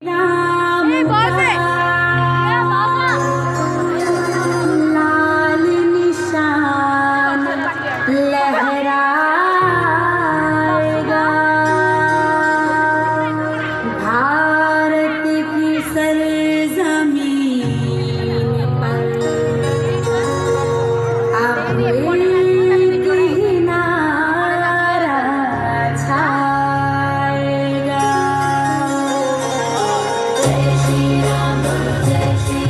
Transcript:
राम का लाल निशान लहराएगा। भारत की सरजमीन पर अब एक ही नारा छाएगा। जय श्री राम, जय श्री